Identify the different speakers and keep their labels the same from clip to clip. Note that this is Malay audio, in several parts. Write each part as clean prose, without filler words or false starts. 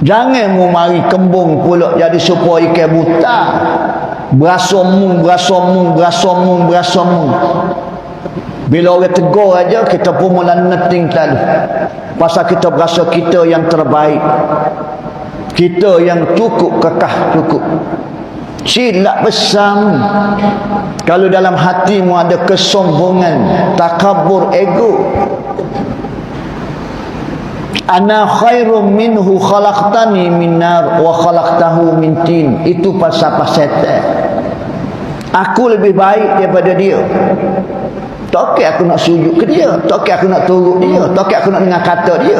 Speaker 1: Jangan mu mari kembung pula jadi supaya ikan buta. Berasomung. Bila orang tegur aja kita pun mula neting tadi. Pasal kita berasa kita yang terbaik. Kita yang cukup, kekah cukup. Silap besar. Kalau dalam hatimu ada kesombongan, takabur, ego. Ana khairum minhu khalaqtani min nar wa khalaqtahu min tin. Itu pasal setan. Aku lebih baik daripada dia. Takkan aku nak sujud ke dia, takkan aku nak turut dia, takkan aku nak dengar kata dia.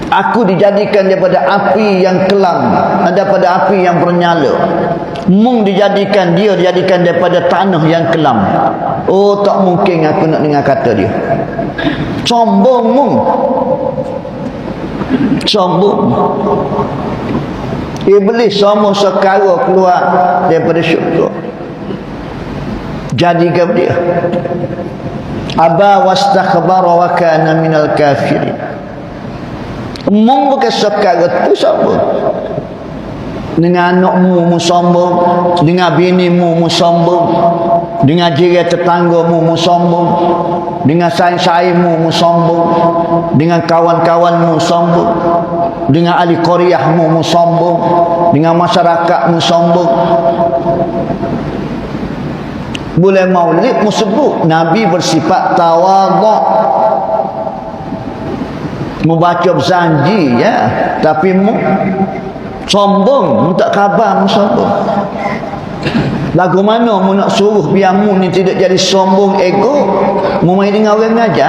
Speaker 1: Aku dijadikan daripada api yang kelam, daripada api yang bernyala. Mung dijadikan daripada tanah yang kelam. Oh, tak mungkin aku nak dengar kata dia. Sombong mung. Sombong. Iblis semua sekara keluar daripada syurga. Jadikan dia. Aba wastakhbara wa kana minal kafirin. Mung bukan sekara tu sombong. Dengan anakmu sombong, dengan binimu sombong, dengan jiran tetanggamu sombong, dengan saing-saingmu sombong, dengan kawan-kawanmu sombong, dengan ahli qaryahmu sombong, dengan masyarakatmu sombong. Boleh maulid sebut Nabi bersifat tawadhu, membaca berjanji ya, tapi sombong, tak khabar sombong. Lagu mana mu nak suruh biar mu ni tidak jadi sombong ego, mu main dengan orang aja.